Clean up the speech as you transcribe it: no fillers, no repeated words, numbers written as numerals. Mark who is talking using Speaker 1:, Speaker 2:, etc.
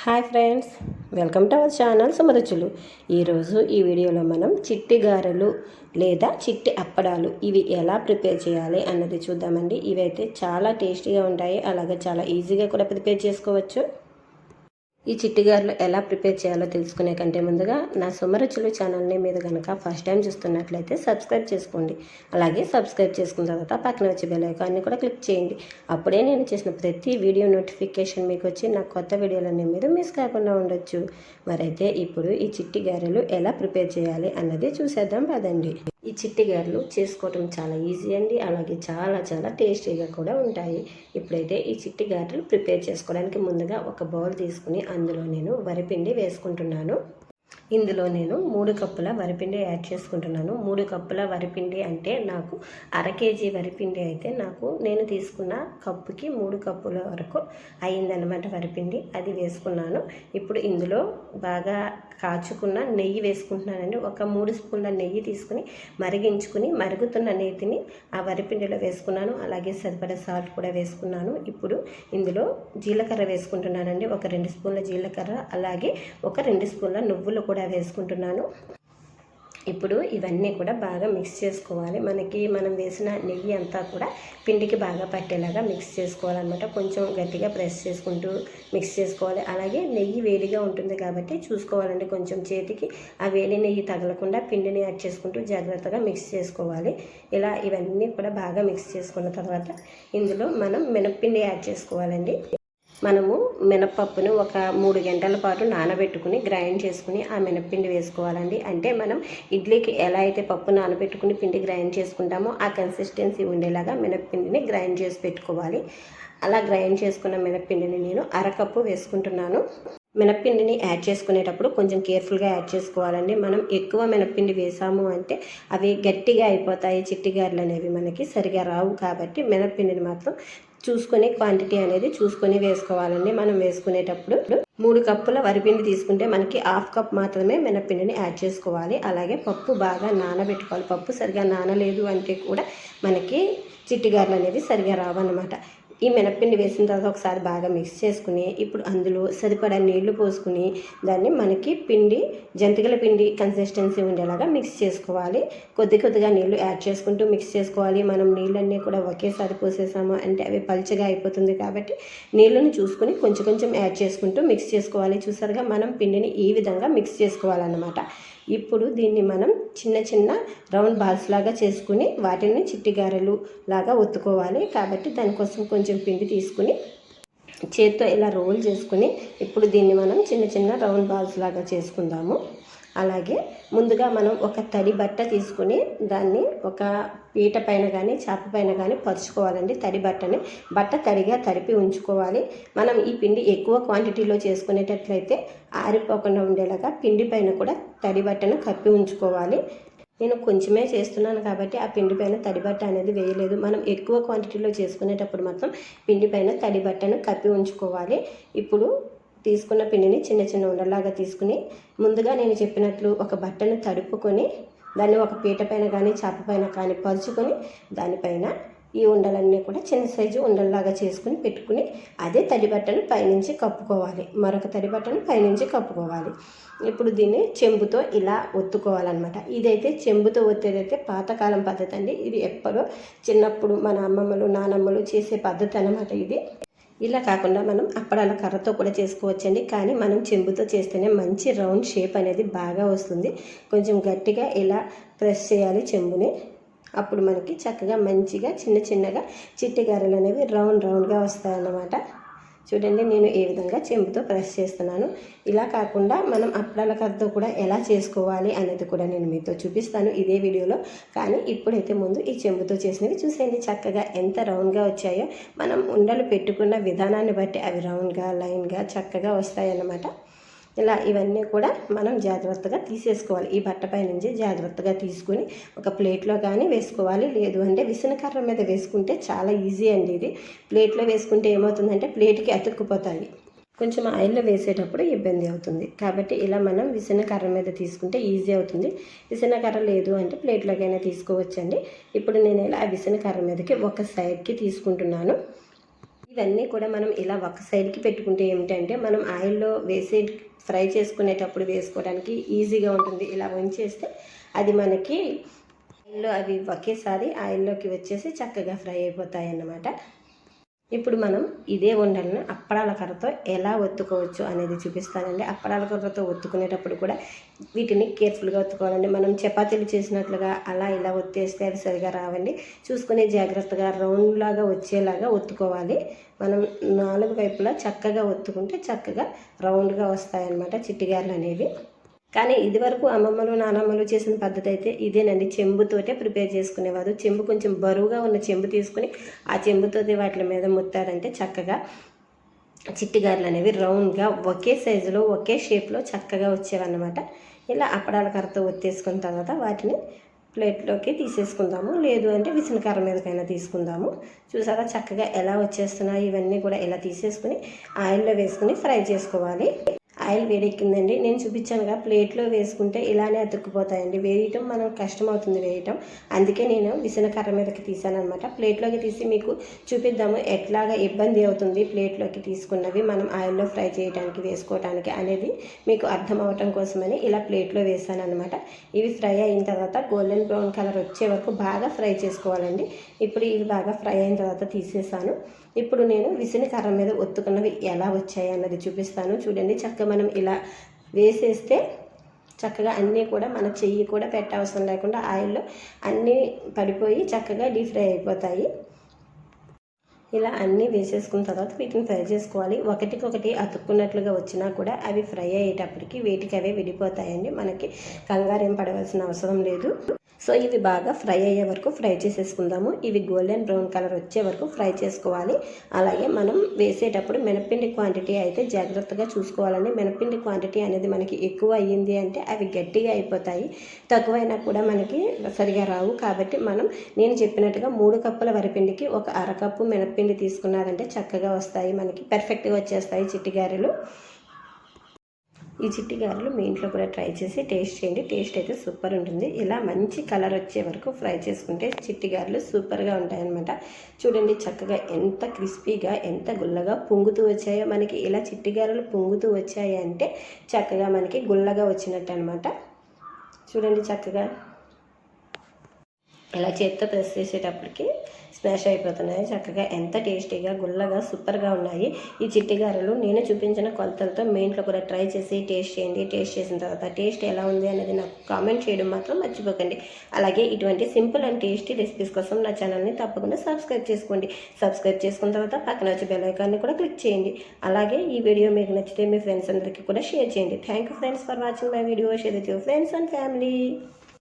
Speaker 1: Hi friends, welcome to our channel Sumaruchulu. ఈరోజు ఈ వీడియోలో మనం చిట్టి గారెలు లేదా చిట్టి అప్పడాలు ఇవి ఎలా ప్రిపేర్ చేయాలి అన్నది చూద్దామండి. ఇవైతే చాలా టేస్టీగా ఉంటాయి, అలాగే చాలా ఈజీగా కూడా ప్రిపేర్ చేసుకోవచ్చు. ఈ చిట్టి గారెలు ఎలా ప్రిపేర్ చేయాలో తెలుసుకునే కంటే ముందుగా నా సుమరుచులు ఛానల్ని మీరు కనుక ఫస్ట్ టైం చూస్తున్నట్లయితే సబ్స్క్రైబ్ చేసుకోండి. అలాగే సబ్స్క్రైబ్ చేసుకున్న తర్వాత పక్కన వచ్చే బెల్ ఐకాన్ని కూడా క్లిక్ చేయండి. అప్పుడే నేను చేసిన ప్రతి వీడియో నోటిఫికేషన్ మీకు వచ్చి నా కొత్త వీడియోలన్నీ మీరు మిస్ కాకుండా ఉండొచ్చు. మరైతే ఇప్పుడు ఈ చిట్టి గారెలు ఎలా ప్రిపేర్ చేయాలి అన్నది చూసేద్దాం పదండి. ఈ చిట్టి గారెలు చేసుకోవటం చాలా ఈజీ అండి, అలాగే చాలా చాలా టేస్టీగా కూడా ఉంటాయి. ఇప్పుడైతే ఈ చిట్టి గారెలు ప్రిపేర్ చేసుకోవడానికి ముందుగా ఒక బౌల్ తీసుకుని అందులో నేను వరిపిండి వేసుకుంటున్నాను. ఇందులో నేను 3 కప్పుల వరిపిండి యాడ్ చేసుకుంటున్నాను. 3 కప్పుల వరిపిండి అంటే నాకు 1/2 కేజీ వరిపిండి అయితే నేను తీసుకున్న కప్పుకి 3 కప్పుల వరకు అయిందన్నమాట వరిపిండి. అది వేసుకున్నాను. ఇప్పుడు ఇందులో బాగా కాచుకున్న నెయ్యి వేసుకుంటున్నానండి. ఒక 3 స్పూన్ల నెయ్యి తీసుకుని మరిగించుకుని మరుగుతున్న నేతిని ఆ వరిపిండిలో వేసుకున్నాను. అలాగే సరిపడా సాల్ట్ కూడా వేసుకున్నాను. ఇప్పుడు ఇందులో జీలకర్ర వేసుకుంటున్నానండి. ఒక 2 స్పూన్ల జీలకర్ర, అలాగే ఒక 2 స్పూన్ల నువ్వులు కూడా వేసుకుంటున్నాను. ఇప్పుడు ఇవన్నీ కూడా బాగా మిక్స్ చేసుకోవాలి. మనం వేసిన నెయ్యి అంతా కూడా పిండికి బాగా పట్టేలాగా మిక్స్ చేసుకోవాలన్నమాట. కొంచెం గట్టిగా ప్రెస్ చేసుకుంటూ మిక్స్ చేసుకోవాలి. అలాగే నెయ్యి వేడిగా ఉంటుంది కాబట్టి చూసుకోవాలండి, కొంచెం చేతికి ఆ వేడి నెయ్యి తగలకుండా పిండిని యాడ్ చేసుకుంటూ జాగ్రత్తగా మిక్స్ చేసుకోవాలి. ఇలా ఇవన్నీ కూడా బాగా మిక్స్ చేసుకున్న తర్వాత ఇందులో మనం మినప్పిండి యాడ్ చేసుకోవాలండి. మనము మినపప్పును ఒక 3 గంటల పాటు నానబెట్టుకుని గ్రైండ్ చేసుకుని ఆ మినప్పిండి వేసుకోవాలండి. అంటే మనం ఇడ్లీకి ఎలా అయితే పప్పు నానబెట్టుకుని పిండి గ్రైండ్ చేసుకుంటామో ఆ కన్సిస్టెన్సీ ఉండేలాగా మినప్పిండిని గ్రైండ్ చేసి పెట్టుకోవాలి. అలా గ్రైండ్ చేసుకున్న మినప్పిండిని నేను 1/2 కప్పు వేసుకుంటున్నాను. మినప్పిండిని యాడ్ చేసుకునేటప్పుడు కొంచెం కేర్ఫుల్గా యాడ్ చేసుకోవాలండి. మనం ఎక్కువ మినప్పిండి వేసాము అంటే అవి గట్టిగా అయిపోతాయి. చిట్టి గారెలు అనేవి మనకి సరిగా రావు. కాబట్టి మినప్పిండిని మాత్రం చూసుకొని క్వాంటిటీ అనేది చూసుకొని వేసుకోవాలండి. మనం వేసుకునేటప్పుడు 3 కప్పుల వరిపిండి తీసుకుంటే మనకి 1/2 కప్ మాత్రమే మినప్పిండిని యాడ్ చేసుకోవాలి. అలాగే పప్పు బాగా నానబెట్టుకోవాలి. పప్పు సరిగా నానలేదు అంటే కూడా మనకి చిట్టి గారెలు అనేవి సరిగా రావన్నమాట. ఈ మినప్పిండి వేసిన తర్వాత ఒకసారి బాగా మిక్స్ చేసుకుని ఇప్పుడు అందులో సరిపడా నీళ్లు పోసుకుని దాన్ని మనకి జంతికల పిండి కన్సిస్టెన్సీ ఉండేలాగా మిక్స్ చేసుకోవాలి. కొద్దిగా నీళ్లు యాడ్ చేసుకుంటూ మిక్స్ చేసుకోవాలి. మనం నీళ్ళన్నీ కూడా ఒకేసారి పోసేసాము అంటే అవి పల్చగా అయిపోతుంది. కాబట్టి నీళ్ళని చూసుకుని కొంచెం యాడ్ చేసుకుంటూ మిక్స్ చేసుకోవాలి. చూసారుగా, మనం పిండిని ఈ విధంగా మిక్స్ చేసుకోవాలన్నమాట. ఇప్పుడు దీన్ని మనం చిన్న రౌండ్ బాల్స్ లాగా చేసుకుని వాటిని చిట్టి గారెలు లాగా ఒత్తుకోవాలి. కాబట్టి దానికోసం కొంచెం పిండి తీసుకుని చేత్తో ఇలా రోల్ చేసుకుని ఇప్పుడు దీన్ని మనం చిన్న రౌండ్ బాల్స్ లాగా చేసుకుందాము. అలాగే ముందుగా మనం ఒక తడి బట్ట తీసుకుని దాన్ని ఒక పీట పైన కానీ చాప పైన కానీ పరుచుకోవాలండి. బట్ట తడిగా తడిపి ఉంచుకోవాలి. మనం ఈ పిండి ఎక్కువ క్వాంటిటీలో చేసుకునేటట్లయితే ఆరిపోకుండా ఉండేలాగా పిండి పైన కూడా తడి బట్టను కప్పి ఉంచుకోవాలి. నేను కొంచెమే చేస్తున్నాను కాబట్టి ఆ పిండి పైన తడి బట్ట అనేది వేయలేదు. మనం ఎక్కువ క్వాంటిటీలో చేసుకునేటప్పుడు మాత్రం పిండి పైన తడి బట్టను కప్పి ఉంచుకోవాలి. ఇప్పుడు తీసుకున్న పిండిని చిన్న ఉండలాగా తీసుకుని ముందుగా నేను చెప్పినట్లు ఒక బట్టను తడుపుకొని దాన్ని ఒక పీట పైన కానీ చాప పైన కానీ పరుచుకొని దానిపైన ఈ ఉండలన్నీ కూడా చిన్న సైజు ఉండల్లాగా చేసుకుని పెట్టుకుని అదే తడి బట్టను పైనుంచి కప్పుకోవాలి. మరొక తడి బట్టను పైనుంచి కప్పుకోవాలి. ఇప్పుడు దీన్ని చెంబుతో ఇలా ఒత్తుకోవాలన్నమాట. ఇదైతే చెంబుతో ఒత్తేదైతే పాతకాలం పద్ధతి అండి. ఇది ఎప్పుడో చిన్నప్పుడు మన అమ్మమ్మలు నానమ్మలు చేసే పద్ధతి అన్నమాట ఇది. ఇలా కాకుండా మనం అప్పడాల కర్రతో కూడా చేసుకోవచ్చండి. కానీ మనం చెంబుతో చేస్తేనే మంచి రౌండ్ షేప్ అనేది బాగా వస్తుంది. కొంచెం గట్టిగా ఇలా ప్రెస్ చేయాలి చెంబుని. అప్పుడు మనకి చక్కగా మంచిగా చిన్నగా చిట్టి గారెలు అనేవి రౌండ్గా వస్తాయన్నమాట. చూడండి, నేను ఏ విధంగా చెంబుతో ప్రెస్ చేస్తున్నాను. ఇలా కాకుండా మనం అప్పడాల కర్రతో కూడా ఎలా చేసుకోవాలి అనేది కూడా నేను మీతో చూపిస్తాను ఇదే వీడియోలో. కానీ ఇప్పుడైతే ముందు ఈ చెంబుతో చేసినవి చూసేయండి చక్కగా ఎంత రౌండ్గా వచ్చాయో. మనం ఉండలు పెట్టుకున్న విధానాన్ని బట్టి అవి రౌండ్గా లైన్గా చక్కగా వస్తాయన్నమాట. ఇలా ఇవన్నీ కూడా మనం జాగ్రత్తగా తీసేసుకోవాలి. ఈ బట్టపై నుంచి జాగ్రత్తగా తీసుకుని ఒక ప్లేట్లో కానీ వేసుకోవాలి. లేదు అంటే విసనకర్ర మీద వేసుకుంటే చాలా ఈజీ అండి. ఇది ప్లేట్లో వేసుకుంటే ఏమవుతుందంటే ప్లేట్కి అతుక్కుపోతాయి. కొంచెం ఆయిల్లో వేసేటప్పుడు ఇబ్బంది అవుతుంది. కాబట్టి ఇలా మనం విసనకర్ర మీద తీసుకుంటే ఈజీ అవుతుంది. విసనకర్ర లేదు అంటే ప్లేట్లోకైనా తీసుకోవచ్చండి. ఇప్పుడు నేను ఇలా విసనకర్ర మీదకి ఒక సైడ్కి తీసుకుంటున్నాను. ఇవన్నీ కూడా మనం ఇలా ఒక సైడ్కి పెట్టుకుంటే ఏమిటంటే మనం ఆయిల్లో వేసి ఫ్రై చేసుకునేటప్పుడు వేసుకోవడానికి ఈజీగా ఉంటుంది. ఇలా ఉంచేస్తే అది మనకి ఆయిల్లో అవి ఒకేసారి ఆయిల్లోకి వచ్చేసి చక్కగా ఫ్రై అయిపోతాయి అన్నమాట. ఇప్పుడు మనం ఇదే ఉండలను అప్పడాల కర్రతో ఎలా ఒత్తుకోవచ్చు అనేది చూపిస్తానండి. అప్పడాల కర్రతో ఒత్తుకునేటప్పుడు కూడా వీటిని కేర్ఫుల్గా ఒత్తుకోవాలండి. మనం చపాతీలు చేసినట్లుగా అలా ఇలా ఒత్తేస్తే అవి సరిగా రావండి. చూసుకుని జాగ్రత్తగా రౌండ్ లాగా వచ్చేలాగా ఒత్తుకోవాలి. మనం 4 వైపులా చక్కగా ఒత్తుకుంటే చక్కగా రౌండ్గా వస్తాయన్నమాట చిట్టిగారెలు అనేవి. కానీ ఇదివరకు అమ్మమ్మలు నానమ్మలు చేసిన పద్ధతి అయితే ఇదేనండి. చెంబుతోటే ప్రిపేర్ చేసుకునేవారు. చెంబు కొంచెం బరువుగా ఉన్న చెంబు తీసుకుని ఆ చెంబుతోటి వాటి మీద ముత్తారంటే చక్కగా చిట్టిగారెలు అనేవి రౌండ్గా ఒకే సైజులో ఒకే షేప్లో చక్కగా వచ్చేవన్నమాట. ఇలా అప్పడాల కర్రతో ఒత్తేసుకున్న తర్వాత వాటిని ప్లేట్లోకి తీసేసుకుందాము. లేదు అంటే విసనకర్ర మీదకైనా తీసుకుందాము. చూసారా చక్కగా ఎలా వచ్చేస్తున్నాయి. ఇవన్నీ కూడా ఇలా తీసేసుకుని ఆయిల్లో వేసుకుని ఫ్రై చేసుకోవాలి. ఆయిల్ వేడెక్కిందండి. నేను చూపించానుగా ప్లేట్లో వేసుకుంటే ఇలానే అతుక్కుపోతాయండి. వేయటం మనం కష్టమవుతుంది వేయటం. అందుకే నేను విసనకర్ర మీదకి తీసాను అనమాట. ప్లేట్లోకి తీసి మీకు చూపిద్దాము ఎట్లాగా ఇబ్బంది అవుతుంది ప్లేట్లోకి తీసుకున్నవి మనం ఆయిల్లో ఫ్రై చేయడానికి వేసుకోవడానికి అనేది మీకు అర్థం అవటం కోసమని ఇలా ప్లేట్లో వేసాను అనమాట. ఇవి ఫ్రై అయిన తర్వాత గోల్డెన్ బ్రౌన్ కలర్ వచ్చే వరకు బాగా ఫ్రై చేసుకోవాలండి. ఇప్పుడు ఇవి బాగా ఫ్రై అయిన తర్వాత తీసేసాను. ఇప్పుడు నేను విసనకర్ర మీద ఒత్తుకున్నవి ఎలా వచ్చాయి అన్నది చూపిస్తాను. చూడండి చక్కగా మనం ఇలా వేసేస్తే చక్కగా అన్నీ కూడా మన చెయ్యి కూడా పెట్టవసరం లేకుండా ఆయిల్లో అన్నీ పడిపోయి చక్కగా డీప్ ఫ్రై అయిపోతాయి. ఇలా అన్నీ వేసేసుకున్న తర్వాత వీటిని ఫ్రై చేసుకోవాలి. ఒకటికొకటి అతుక్కున్నట్లుగా వచ్చినా కూడా అవి ఫ్రై అయ్యేటప్పటికి వేటికి అవే విడిపోతాయండి. మనకి కంగారు ఏం పడవలసిన అవసరం లేదు. సో ఇవి బాగా ఫ్రై అయ్యే వరకు ఫ్రై చేసేసుకుందాము. ఇవి గోల్డెన్ బ్రౌన్ కలర్ వచ్చే వరకు ఫ్రై చేసుకోవాలి. అలాగే మనం వేసేటప్పుడు మినప్పిండి క్వాంటిటీ అయితే జాగ్రత్తగా చూసుకోవాలండి. మినప్పిండి క్వాంటిటీ అనేది మనకి ఎక్కువ అయ్యింది అంటే అవి గట్టిగా అయిపోతాయి. తక్కువైనా కూడా మనకి సరిగా రావు. కాబట్టి నేను చెప్పినట్టుగా 3 కప్పుల వరిపిండికి ఒక అరకప్పు మినప్పిండి తీసుకున్నారంటే చక్కగా వస్తాయి. మనకి పర్ఫెక్ట్గా వచ్చేస్తాయి చిట్టిగారెలు. ఈ చిట్టిగారెలు మీ ఇంట్లో కూడా ట్రై చేసి టేస్ట్ చేయండి. టేస్ట్ అయితే సూపర్ ఉంటుంది. ఇలా మంచి కలర్ వచ్చే వరకు ఫ్రై చేసుకుంటే చిట్టిగారెలు సూపర్గా ఉంటాయన్నమాట. చూడండి చక్కగా ఎంత క్రిస్పీగా ఎంత గుల్లగా పొంగుతూ వచ్చాయో. మనకి ఇలా చిట్టిగారెలు పొంగుతూ వచ్చాయి అంటే చక్కగా మనకి గుల్లగా వచ్చినట్టు అనమాట. చూడండి చక్కగా ఇలా చేత్తో ప్రెస్ చేసేటప్పటికి స్మాష్ అయిపోతున్నాయి. చక్కగా ఎంత టేస్టీగా గుల్లగా సూపర్గా ఉన్నాయి ఈ చిట్టిగారెలు. నేను చూపించిన కొలతలతో మీ ఇంట్లో కూడా ట్రై చేసి టేస్ట్ చేయండి. టేస్ట్ చేసిన తర్వాత టేస్ట్ ఎలా ఉంది అనేది నాకు కామెంట్ చేయడం మాత్రం మర్చిపోకండి. అలాగే ఇటువంటి సింపుల్ అండ్ టేస్టీ రెసిపీస్ కోసం నా ఛానల్ని తప్పకుండా సబ్స్క్రైబ్ చేసుకోండి. సబ్స్క్రైబ్ చేసుకున్న తర్వాత పక్కన వచ్చే బెల్ ఐకాన్ని కూడా క్లిక్ చేయండి. అలాగే ఈ వీడియో మీకు నచ్చితే మీ ఫ్రెండ్స్ అందరికీ కూడా షేర్ చేయండి. Thank you friends for watching my video. Share with your friends and family.